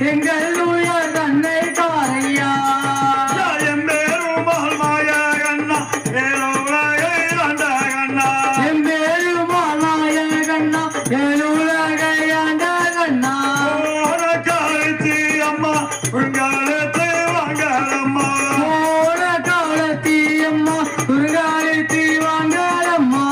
எங்கள் உயர் தன்னை தாரையா எம்பேருமாள் மாய கண்ணா ஏழுலகை ஆண்ட கண்ணா எம்பேருமாள் மாய கண்ணா ஏழுலகை ஆண்ட கண்ணா காலத்தி அம்மா உங்காலத்தை வாங்கலம்மா காலத்தி அம்மா உங்காலத்தி வாங்கலம்மா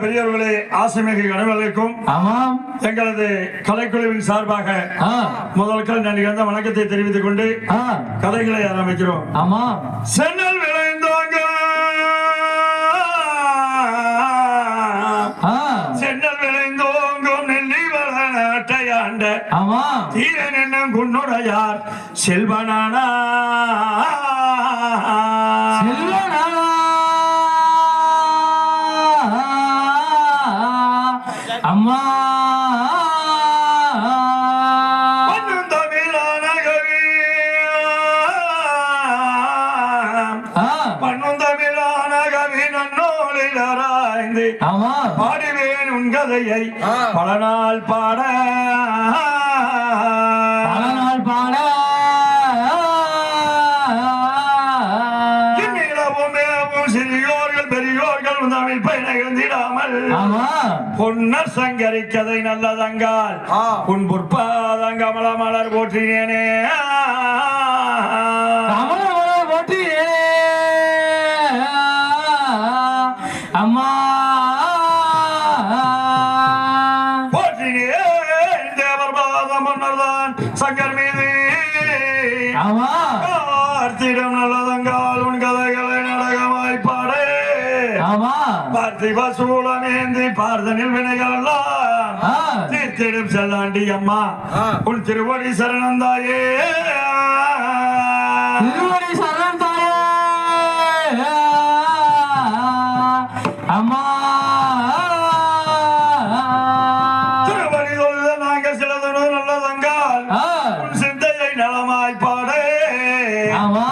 பெரியவர்களே ஆசைமிகு கணவர்களுக்கும் எங்களது கலைக்குழுவின் சார்பாக முதல்கள் நன்றி கலந்த வணக்கத்தை தெரிவித்துக் கொண்டு கலைகளை ஆரம்பிக்கிறோம். சென்னல் விளைந்தோங்க சென்னல் விளைந்தோங்கும் நெல்லி வள நாட்டையாண்ட தீரன் என்னும் குன்னுடையார் செல்வனானா அம்மா பாடுவேன் உன் கதையை பல நாள் பாட சிறியோர்கள் பெரியோர்கள் தமிழ் பயணிடாமல் பொன்னர் சங்கரி கதை நல்லதங்கால் உன் பொற்பாதங்கமல மலர் போற்றினேனே ஆமா பார்த்திடம் நல்லதங்கால் உன் கதைகளை நாடகமாய் பாடே ஆமா பார்த்திப சூழமேந்தி பார்த்தனில் வினைகள் எல்லாம் தீர்த்திடும் செல்லாண்டி அம்மா உன் திருவடி சரணந்தாயே திருவடி சரண் தாயே அம்மா திருவடி தொழுத நாங்கள் சிலதனு நல்லதங்கால் உன் சிந்தையை நலமாய் பாடே ஆமா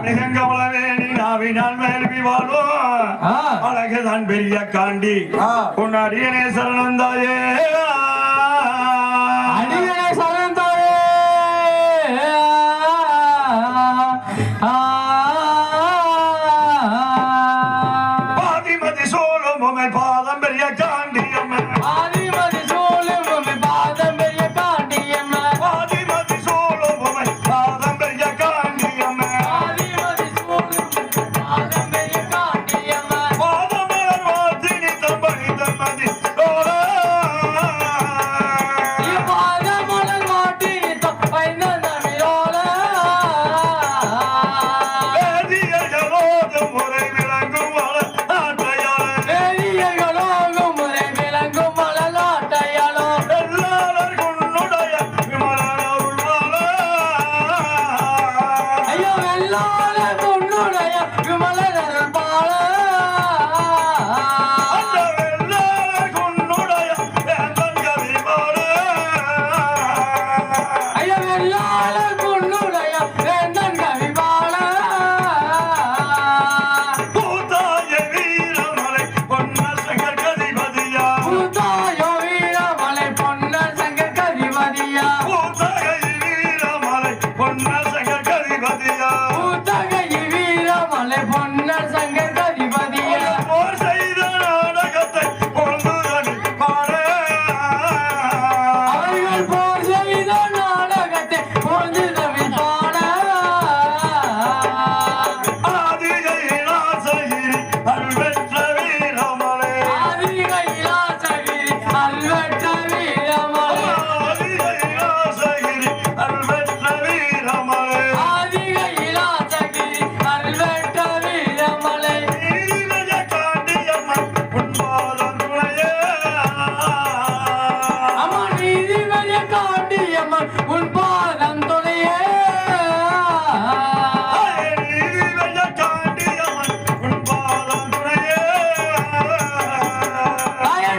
மிகங்கமலவேணி நாவினால் மேல்வி வாழும் அழகுதான் பெரிய காண்டி உன் அடியனே சரணந்தாயே அடிகளே சரண் தாயே பாதிமதி சோழும் உமை பாதம் பெரிய காண்டி அம்மா ஆதிமதி சோழும் உமை பாதம் பெரிய காண்டி அம்மா பாதிமதி சோழும் உமை பாதம் பெரிய காண்டி அம்மா ஆதிமதி சோழும் பாதம் பெரிய காண்டி அம்மா பாதமலர் வாத்தினி தம்படி தம்மதி பாதமலர் மாட்டி தப்பைந்த தமிழோல வேதியர்களோடு முறை விளங்கும் பெரியகளோகும் முறை விளங்கும் மலநாட்டையாளோ எல்லாரும் உன்னுடைய விமலன் அருள்வாள ஐயோ வெள்ளாள உன்னுடைய விமலர் பால அந்த எல்லாரும் உன்னுடைய வேந்தன் கவிபாடு ஐயோ வெள்ளாள உன்னுடைய வேந்தன் கவிபால பூதாய வீரமலை பொன்னர் சங்கர் கதிபதியா பூதாயோ வீரமலை பொன்னர் சங்கர் கதிபதியா பூதகை வீரமலை பொன்னர் சங்கர் கதிபதியா பூதகை வீரமலை பொன்னர் சங்கர் கதிபதியா போர் செய்த நாடகத்தை பொழுதுதனில் பாட அவர்கள் போர் செய்த நாடகத்தை பொழுது தமிழ் பாட ஆதிகையிலாசகிரி அல்வெற்ற வீரமலை ஆதிகைலாசகிரி அல்வெற்ற வீரமலை ஆதிகையிலாசகிரி அல்வெற்ற வீரமலை ஆதிகைலாசகிரி அல்வெற்ற வீரமலை நீதிமய காண்டியம்மன் உன்பாதம் துணையே அம்மா நீதிமய காண்டியம்மன் உன் பாதம் துணையே நீதிமய காண்டியம்மன் உன்பாதம் துணையே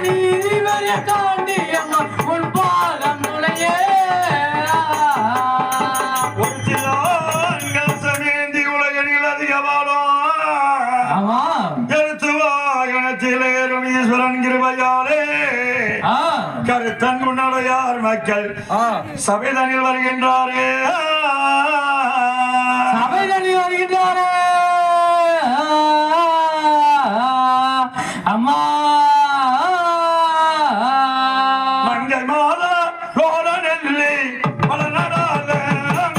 நீதிமய காண்டியம்மன் உன் பாதம் துணையே ஒரு சிலாங்கள் சமேந்தி உலகில் அதிகமானோம் ஆமாம் எழுத்து வாகனத்திலேறும் ஈஸ்வரன் கிருபையாலே கருத்தன் உன்னடையார் மக்கள் சபைதனில் வருகின்றாரே சபைதனி வருகின்றாரே அம்மா மங்கை மாதா கோல நெல்லி பல நடால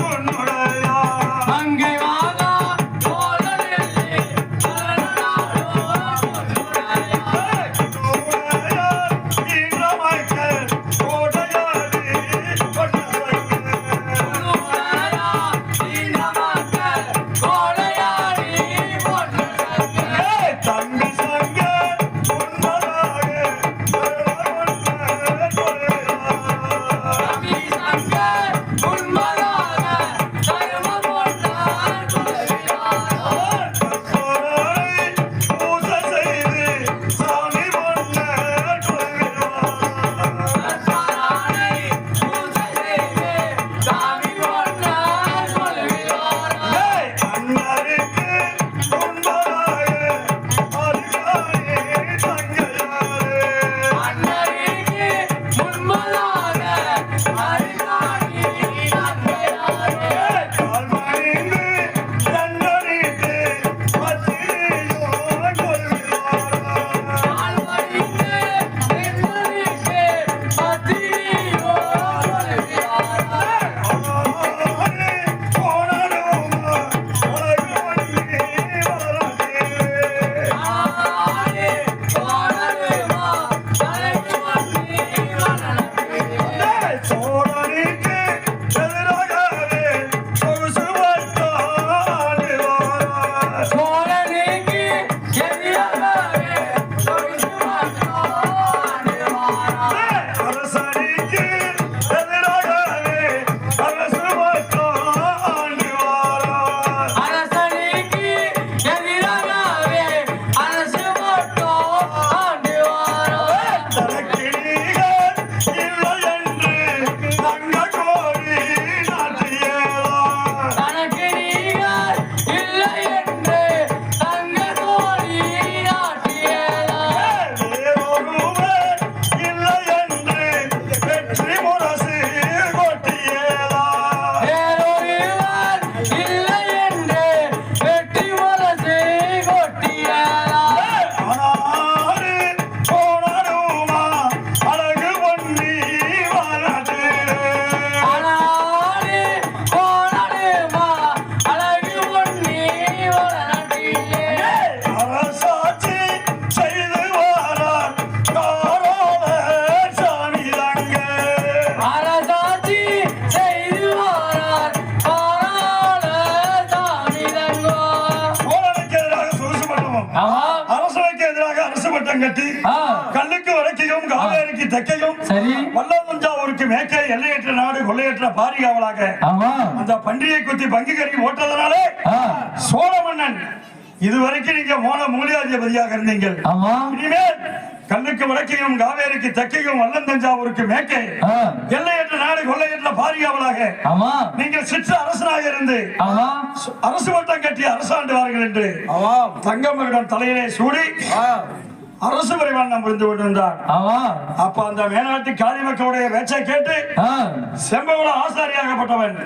உன்னுடையார் அங்கே வாதா கோலனெல்லி சரணாலோ கோடையாடி உன்னுடையா பட்டம் கட்டி கல்லுக்கு வடக்கையும் காவேரிக்கு தெற்கையும் சரி வல்லதஞ்சாவூருக்கு மேற்கே எல்லையற்ற நாடு கொள்ளையற்ற பாரிகாவலாக அந்த பன்றியை குத்தி பங்கு கறி ஓட்டதனாலே சோழ மன்னன் இதுவரைக்கும் நீங்க மோன மூலியாதிபதியாக இருந்தீங்க. இனிமேல் கல்லுக்கு வடக்கையும் காவேரிக்கு தெற்கையும் வல்லந்தஞ்சாவூருக்கு மேற்கே எல்லையற்ற நாடு கொள்ளையற்ற பாரிகாவலாக நீங்கள் சிற்ற அரசனாக இருந்து அரசு வட்டம் கட்டி அரசாண்டுவார்கள் என்று தங்கமகன் தலையிலே சூடி அரசு பரிமாணம் புரிந்து கொண்டிருந்தார். அப்ப அந்த மேனாட்டு காளி மக்களுடைய பேச்சை கேட்டு செம்பகுல ஆசாரியாகப்பட்டவன்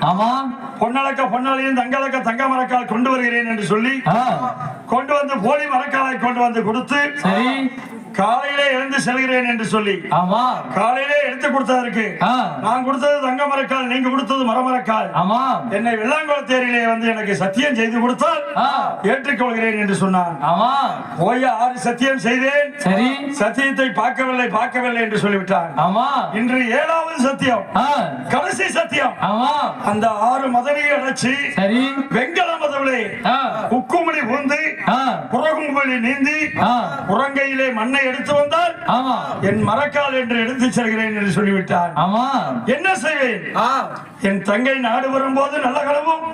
பொன்னளக்க பொன்னாளியும் தங்களக்க தங்க மரக்கால் கொண்டு வருகிறேன் என்று சொல்லி கொண்டு வந்து போலி மரக்காலை கொண்டு வந்து கொடுத்து காலையிலே எழுந்து செல்கிறேன் என்று சொல்லி காலையிலே எடுத்து கொடுத்ததற்கு நான் கொடுத்தது தங்க மரக்கால், நீங்க கொடுத்தது மரமரக்கால். என்னை வெள்ளாங்குள தேரிலே வந்து எனக்கு சத்தியம் செய்து கொடுத்தால் ஏற்றுக்கொள்கிறேன் என்று சொன்னான். போய் 6 சத்தியம் செய்தேன், சத்தியத்தை பார்க்கவில்லை என்று சொல்லிவிட்டான். இன்று 7வது சத்தியம், கடைசி சத்தியம். அந்த 6 மதவியை அடைச்சி வெங்கல மதவிலே உக்குமணி பூந்து புறகும்பலி நீந்தி புறங்கையிலே மண்ணை எடுத்து வந்தால் என் மரக்கால் என்று எடுத்து செல்கிறேன் என்று சொல்லிவிட்டார். என்ன செய்வேன்? என் தங்கை நாடு வரும்போது நல்ல கனவும்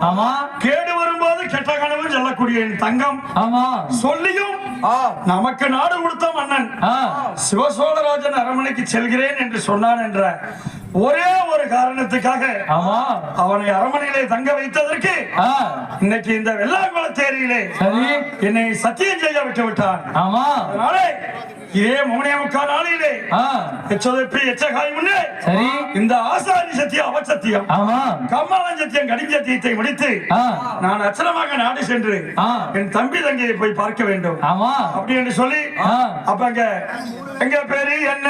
கேடு வரும்போது கெட்ட கனவும் சொல்லக்கூடிய என் தங்கம் சொல்லியும் நமக்கு நாடு கொடுத்த மன்னன் சிவசோழராஜன் அரண்மனைக்கு செல்கிறேன் என்று சொன்னான் என்ற ஒரே ஒரு காரணத்துக்காக அவனை அரண்மனையிலே தங்க வைத்ததற்கு இன்னைக்கு இந்த வெள்ளாங்குள தேரியிலே என்னை சத்தியம் செய்ய விட்டு விட்டான். அதனாலே இதே 3.25 நாளிலே எச்சகாய் முன்னே இந்த ஆசாரி சத்தியம் அவசத்தியம் கம்மாளன் சத்தியம் கடிஞ்ச சத்தியத்தை முடித்து நான் அச்சனமாக நாடு சென்று என் தம்பி தங்கையை போய் பார்க்க வேண்டும் அப்படி என்று சொல்லி அப்ப எங்க பேரு என்ன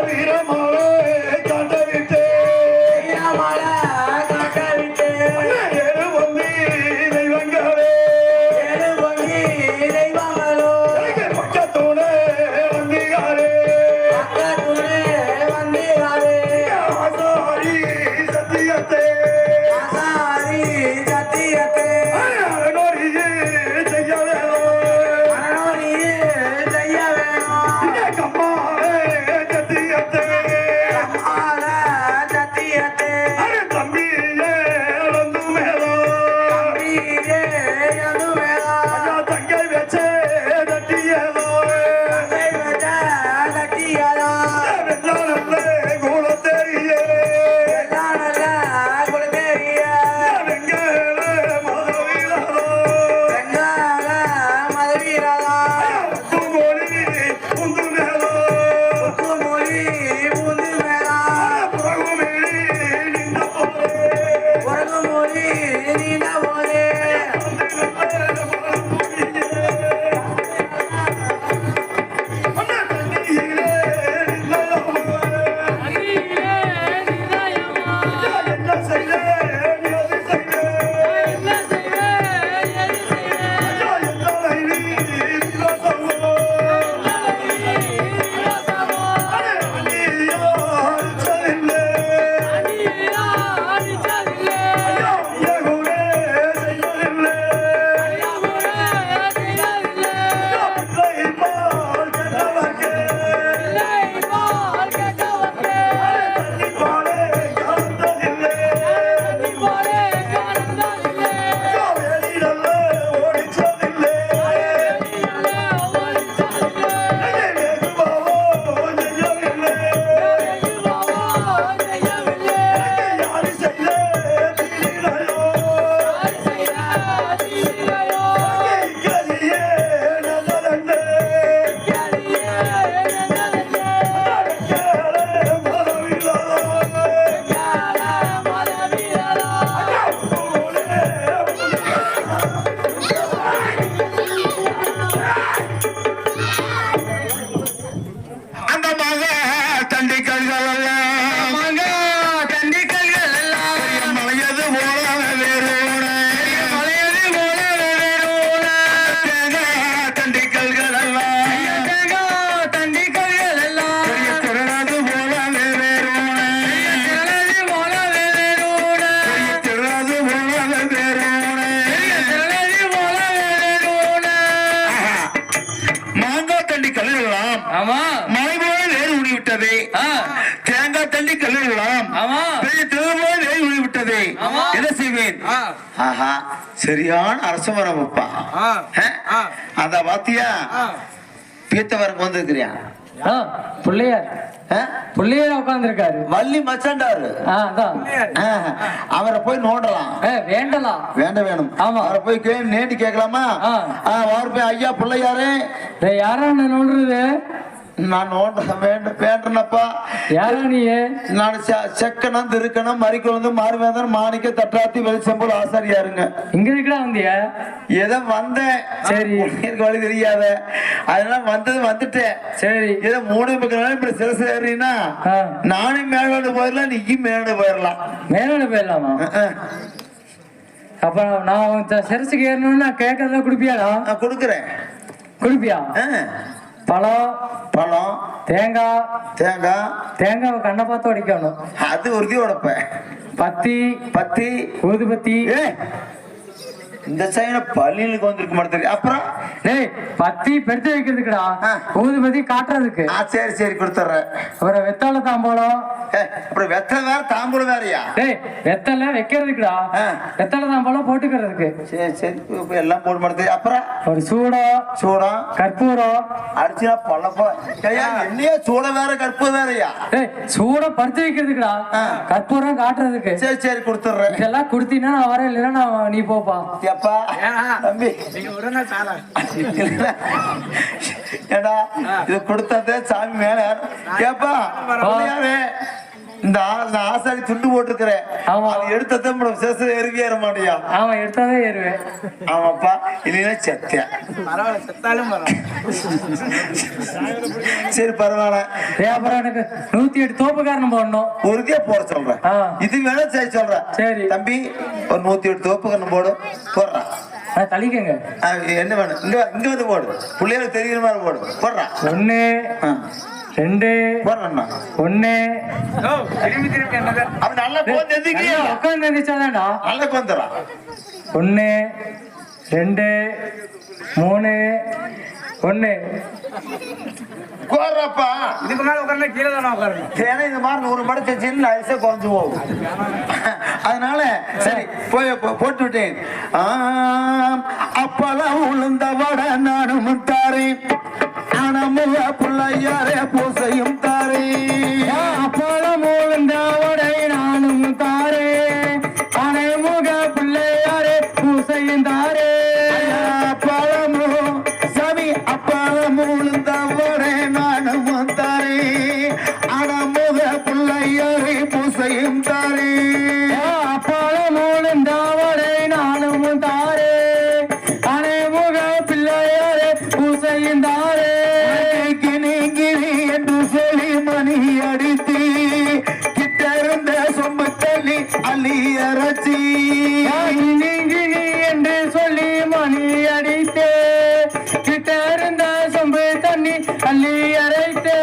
வீரமா கல்லிடலாம். ஆமா மலை போல வேறு ஊடி விட்டது. தேங்காய் தள்ளி கல்லிடலாம். ஆமா பெரிய திரு போல வேறு ஊடி விட்டது. என்ன செய்வேன்? ஆஹா, சரியான அரச மரம் அப்பா. அந்த பாத்தியா பீத்தவருக்கு வந்திருக்கிறியா? பிள்ளையார் பிள்ளையார் உட்கார்ந்துருக்காரு. வள்ளி மச்சாண்டாரு. அவரை போய் நோண்டலாம். வேண்டலாம். வேணும். ஆமா, அவரை போய் நேண்டி கேட்கலாமா? அவர் போய் ஐயா பிள்ளையாரே யாரா நோண்டுறது? நான் வேண்டனப்பா. யாரா நீ? நான் செக்கணும் திருக்கணும் மறிக்குழந்து மாறுவேந்தன் மாணிக்க தட்டாத்தி வெளிச்சம்போல் ஆசாரியாருங்க. இங்க இருக்கா வந்தியா? ஏதோ வந்தேன். சரி, வழி தெரியாத அதெல்லாம் வந்துட்டேன். சரி, ஏதோ 3 பக்கம் இப்படி சிறசு ஏறினா நானும் மேலோடு போயிடலாம், நீயும் மேலோடு போயிடலாம். மேலோடு போயிடலாமா? அப்ப நான் சிறசுக்கு ஏறணும்னு நான் கேட்கறத குடுப்பியாடா? கொடுக்குறேன். குடுப்பியா? பழம் தேங்காய் கண்ணை பார்த்து உடைக்கணும். அது உறுதி உடைப்பேன். பத்தி ஊதுபத்தி. இந்த சைன பள்ளிகளுக்கு வந்திருக்க மாட்டேன். அப்புறம் பத்தி பெருத்து வைக்கிறதுக்குடா, ஊதுபத்தி காட்டுறதுக்கு. சரி கொடுத்துறேன். அப்புறம் வெத்தால தாம்பூலம். அப்புறம் வெத்தலை வேற தாம்பூலம் வேறையா? வெத்தலை வைக்கிறதுக்குடா, வெத்தால தாம்பூலம் போட்டுக்கிறதுக்கு. சரி எல்லாம் போட்டு மாட்டேன். அப்புறம் ஒரு சூடம் கற்பூரம் அடிச்சுனா பழப்பா. என்னையா சூடம் வேற கற்பூரம் வேறையா? சூடம் பறிச்சு வைக்கிறதுக்குடா, கற்பூரம் காட்டுறதுக்கு. சரி கொடுத்துறேன். இதெல்லாம் கொடுத்தீங்கன்னா நான் வரேன், இல்லைன்னா நீ போப்பா. தம்பி ஏடா இது கொடுத்ததே சாமி மேல. ஏப்பா இந்த ஆசாரி துண்டு போட்டுருக்கிறேன், எடுத்ததான் ஏறுவியா மாட்டியா? ஆமா, எடுத்தாதே ஏறுவேன். ஆமாப்பா, இல்லைன்னா செத்தியா? சரி பரவாயில்ல. அப்புறம் எனக்கு 108 தோப்புக்காரன் போடணும். உறுதியா போட சொல்றேன். இது வேணா சரி சொல்றேன். சரி தம்பி, ஒரு 108 தோப்புக்காரன் போடுறான். தள்ளிக்கங்க. என்ன வேணும்? இங்க வந்து போடு. பிள்ளைகளுக்கு தெரியுற மாதிரி போடு. போடுறான். 1 2 போடுறா. 1 அப்ப நல்லா போந்து எந்திரிக்கியா? உட்கார்ந்து எந்திரிச்சாதான்டா நல்லா போந்துறா. 1 2 3 1 கோரப்பா. இதுக்கு மேல உட்கார்ந்தா கீழே தான உட்காரணும். ஏன்னா இந்த மாதிரி 100 மடக்கு சின்ன ஐசா குறைஞ்சு போகும். அதனால சரி போட்டு விட்டேன். அப்பெல்லாம் உளுந்த வட நானும் தாரேன், ஆனமுக பிள்ளையாரே பூசையும் தாரே. அப்பெல்லாம் உளுந்த வடை நானும் தாரே, ஆனமுக பிள்ளையாரே பூசையும் தாரே. அப்பளமும் சவி அப்பளம் உளுந்த வடை நானும் தாரே, ஆனமுக பிள்ளையாரே பூசையும் தாரே. அப்பளம் உளுந்த வடை நானும் தாரே, ஆனமுக பிள்ளையாரே பூசையும் தாரே. என்று சொல்லி மணி அடித்து கிட்ட இருந்த சொம்பு தள்ளி அள்ளி அரைச்சி, என்று சொல்லி மணி அடித்து கிட்ட இருந்த சொம்பு தண்ணி அள்ளி அரைத்து,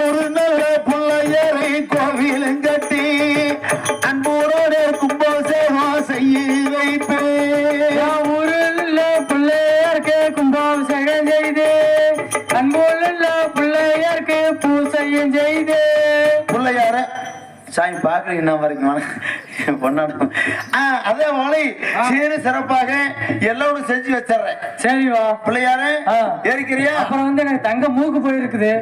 ஒரு நல்ல பிள்ளையரை கோவிலும் கட்டி அன்போட கும்பாசேவா செய்ய வைப்பேன். ஊரில் பிள்ளையாருக்கு கும்பாபிஷேகம் செய்து, அன்புள்ள பிள்ளையாருக்கு பூசையும் செய்து. பிள்ளையார சாமி பாக்குறீங்க வரைக்கும் பொண்ணாடும். அதே மாதிரி சீரு சிறப்பாக எல்லோரும் செஞ்சு வச்சிடறேன். சரிவா பிள்ளையார ஏறிக்கிறியா? அப்புறம் வந்து எனக்கு தங்க மூக்கு போயிருக்குது.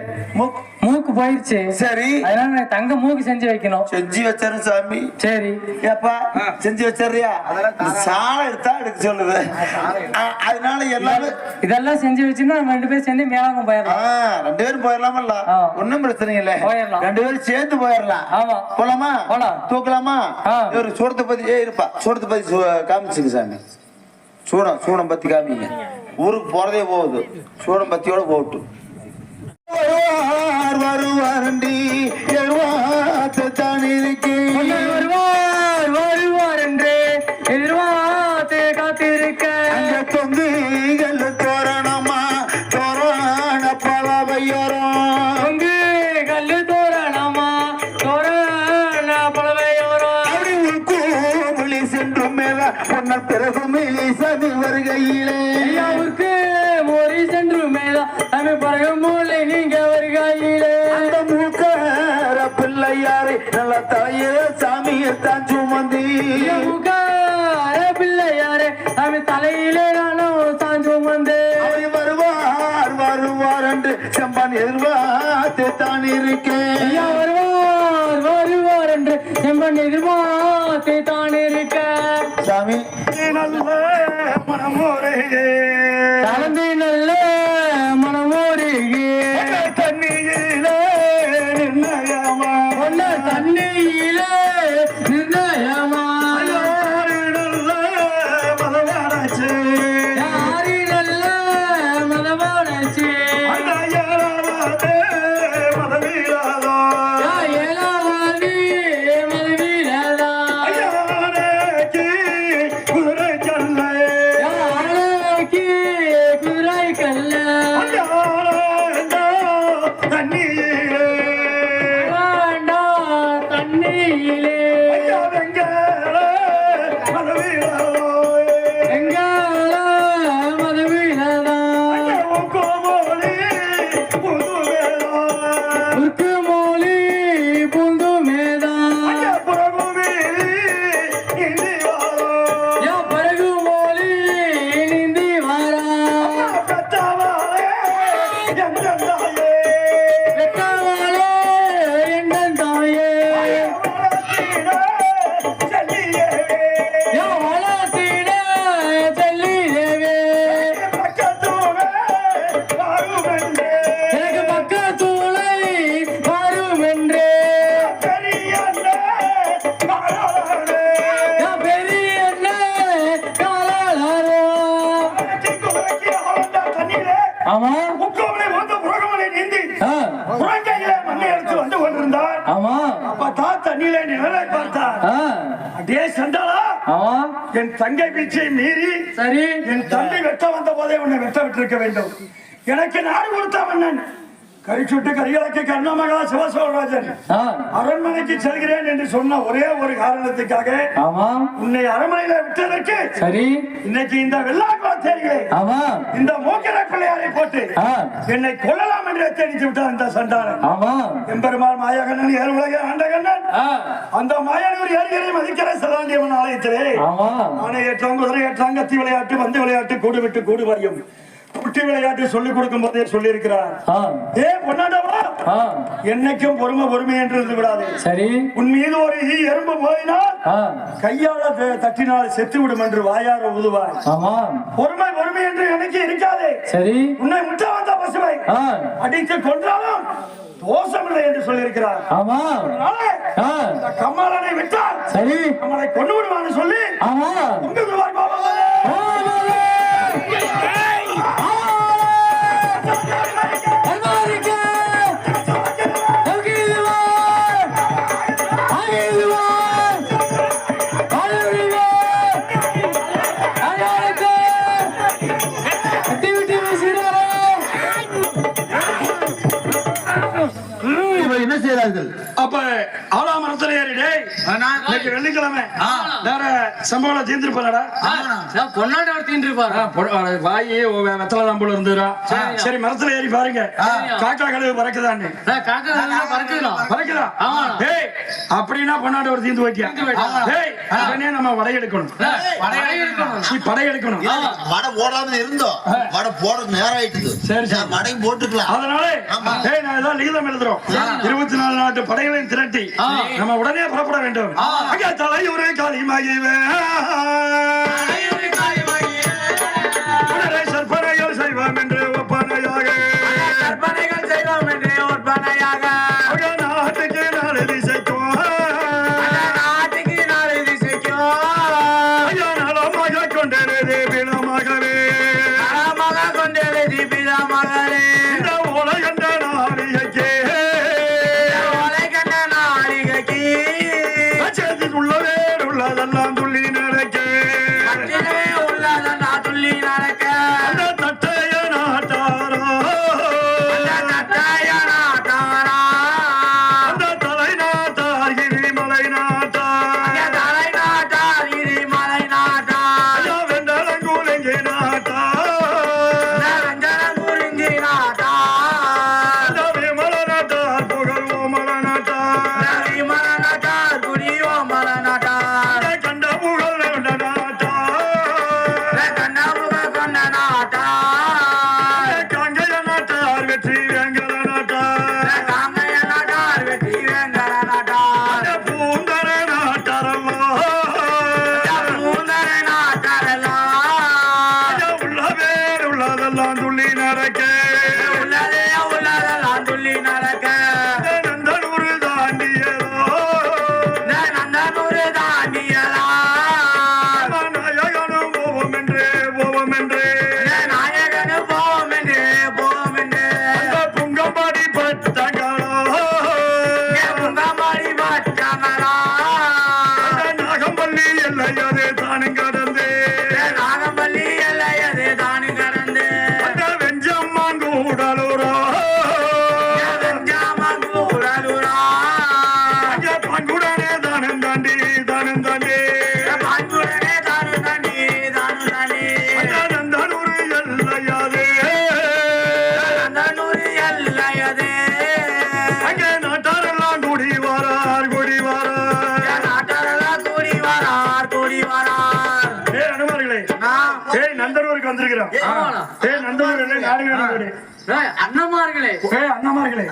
மூக்கு போயிருச்சு. சரி, அதனால எனக்கு தங்க மூக்கு செஞ்சு வைக்கணும். செஞ்சு வச்சிரு சாமி. சரி ஏப்பா செஞ்சு வச்சிடறியா? சாலை எடுத்தா எடுக்க சொல்லுது. அதனால எல்லாரும் இதெல்லாம் செஞ்சு வச்சுன்னா நம்ம 2 பேரும் சேர்ந்து மேலாங்க போயிடலாம். 2 பேரும் போயிடலாமல்ல? ஒன்னும் பிரச்சனை இல்லை, போயிடலாம். 2 பேரும் சேர்ந்து போயிடலாம். ஆமா, போலாமா? போலாம். தூக்கலாமா? ஒரு சூடத்தை பத்தி இருப்பா. சூடத்தை பத்தி காமிச்சுங்க சாமி. சூடம் பத்தி காமிங்க. ஊருக்கு போறதே போகுது, சூடம் பத்தியோட போட்டு வருவாரண்டி எழுவாத்தான் இருக்கு. வருவார் என்று எதிர்பார்த்து காத்திருக்க, அங்க தொங்குகள் தோரணமா தோரண பலவையோரம், தொங்கு கல்லு தோரணமா தோரண பலவையோரம். அப்படி உள்கூமொழி சென்றும் மேல பொன்ன பிறகு மேலே சதி வருகையிலே ஐயாவுக்கு மொழி சென்று போதுமேதான் நம்ம பிறகு மூளை நீங்க வருகையிலே அந்த மூக்கார பிள்ளையாரை நல்ல தாயே சாமியை தான் சுமந்தி பிள்ளையாரே அவன் தலையிலே நானும் தான் சுமந்து வருவார் வருவார் என்று செம்பன் எதிர்பார்த்து தான் இருக்கேன் வருவார் வருவார் என்று செம்பன் எதிர்பார்த்து தான் இருக்க சாமி நல்ல மனமோரையே கலந்து நல்ல மனமோருகே தண்ணியிலே நிர்ணயமா ஒன்ன தண்ணியிலே நிர்ணயமா நல்ல மதவாராச்சு யாரி நல்ல மதவானச்சு அந்த ஏழாவது மதவீராதா ஏழாவாதி மதவீரதா ஐயானேக்கு குதிரை கல்லை யாருக்கு குதிரை கல்ல தண்ணியிலே வேண்டா தண்ணியிலே ஐயா வெங்கல மதவீராதோ எங்கால மதவீரதா கோமோலி புதுவேதா உருக்கு மொழி புந்து மேதா பிரபுவே இந்திவாரோ யா பரகு மொழி நிந்தி வாரா கத்தாவாரே எங்கந்தாயே வெட்டாவாலே எண்டன் தாயே செல்லியே யா வளர்த்திட செல்லி தேவே பக்கத்தூவே வாருமென்றே எனக்கு பக்கத்தூளை வரும் என்றே பெரியண்ணே மாறாளே யா பெரிய காலாளரோ குதிரைக்கு ஆளண்டா தண்ணியிலே ஆமா முக்கோவிலே வந்து புறகமலை நீந்தி ஆ, புறங்கையிலே மண்ணை எடுத்து வந்து கொண்டிருந்தார் ஆமா அப்பதான் தண்ணியிலே நிழலை பார்த்தார் ஆ, அடே சண்டாளா ஆமா என் தங்கை வீச்சை மீறி சரி என் தம்பி வெட்ட வந்த போதே உன்னை வெட்ட விட்டிருக்க வேண்டும் எனக்கு நாடு கொடுத்த மன்னன் கரிச்சுட்டு கரிகளுக்கு கர்ணமகா சிவசோழராஜன் ஆ, அரண்மனைக்கு செல்கிறேன் என்று சொன்ன ஒரே ஒரு காரணத்துக்காக ஆமா உன்னை அரண்மனையில விட்டதற்கு சரி இன்னைக்கு இந்த வெள்ளாக்குளத்தேரிகளை ஆமா இந்த மூக்கிர பிள்ளையாரை போட்டு ஆ, என்னை கொல்லலாம் என்று எச்சரித்து விட்டான் இந்த சண்டாளன் ஆமா எம்பெருமாள் மாயகண்ணன் ஏழு உலக ஆண்டகண்ணன் ஆ, அந்த மாயனூர் ஏரியை மதிக்கிற சதாண்டியவன் ஆலயத்திலே ஆமா ஆனை ஏற்றாங்க குதிரை ஏற்றாங்க கத்தி விளையாட்டு வந்து விளையாட்டு கூடு விட்டு கூடு வரையும் குட்டி விளையாட்டு சொல்லிக் கொடுக்கும் போதே சொல்லி இருக்கிறார் ஆ, ஏ பொன்னாண்டவா ஆ, என்னைக்கும் பொறுமை என்று இருந்து விடாது சரி உன் மீது ஒரு எறும்பு போயினால் ஆ, கையால தட்டினால் செத்து விடும் என்று வாயார உதுவாய் ஆமா பொறுமை என்று எனக்கு இருக்காதே சரி உன்னை முட்ட வந்த பசுவை ஆ, அடித்து கொன்றாலும் தோஷமில்லை என்று சொல்லியிருக்கிறார் ஆமா அதனால ஆ, இந்த கம்மாளனை விட்டால் சரி நம்மளை கொண்டு விடுவான்னு சொல்லி ஆமா உங்க துவாய் பாபா என்ன செய்கிறார்கள் அப்ப ஆலாமரத்துல ஏறிடே இன்னைக்கு வெள்ளிக்கிழமை வேற சம்பவம் தீர்ந்துருப்பாடா பொன்னாடி தீண்டு இருப்பாரு வாயி வெத்தலாம் போல இருந்துடா சரி மரத்துல ஏறி பாருங்க காக்கா கழுவு பறக்குதான்னு பறக்குதா டேய் அப்படின்னா பொன்னாடி ஒரு தீந்து வைக்கியா டேய் உடனே நம்ம வடையெடுக்கணும் படையெடுக்கணும் வடை போடாம இருந்தோம் வடை போட நேரம் ஆயிட்டுது சரி சரி வடையும் போட்டுக்கலாம் அதனால டேய் நான் ஏதாவது லிகிதம் எழுதுறோம் 24 நாட்டு படைகளையும் திரட்டி நம்ம உடனே புறப்பட வேண்டும் அங்கே தலையுறை காளிமாகிவே உடனே சற்பனைகள் செய்வோம் என்று ஒப்பனையாக அங்கே நாட்டுக்கு நாடு திசைக்கும் ஐயா நலமாக கொண்டது பிணமாகவே இந்த உலகண்ட நாளிகைக்கே அச்சத்தில் உள்ளவே உள்ளதெல்லாம் துள்ளி நடக்க அந்த தட்டைய நாட்டாரா அந்த தலை நாட்டார் கிரிமலை நாட்டார் ஐயா வெண்டலங்கூலங்கி நாட்டார் துள்ளி நடக்க உள்ளதே உள்ளதெல்லாம் துள்ளி நடக்க நந்தனூர் தாண்டியதோ நந்தனூர் தாண்டியதா நாயகனும் போவோம் என்று போவோம் என்று நாயகனு போவோம் என்று போவோம் என்று அந்த புங்கம்பாடி பட்டங்களோ உங்கமாடி பட்டங்களா நாகம்பள்ளி எல்லையதே தானும் கடந்து நாகம்பள்ளி எல்லையது தானு கடந்து அந்த வெஞ்சம்மான் கூடலூரோ வெஞ்சாமங்கூடலூரா அங்கே பங்குடனே தானும் தாண்டி தானும் தாண்டி பான்புடனே தானு தாண்டி தானு தாண்டி நந்தனூர் எல்லையதே நந்தனூர் எல்லையது அங்கே நாட்டாரெல்லாம் கூடி வாரார் கூடி வாரார் நாட்டாரெல்லாம் கூடி வரார் கூடி வரார் ஏய் அனுமார்களே ஏய் நந்தனூருக்கு வந்திருக்கிறோம் ஏய் நந்தனூர் என்ன நாடு அண்ணமார்களே ஏய் அண்ணமார்களே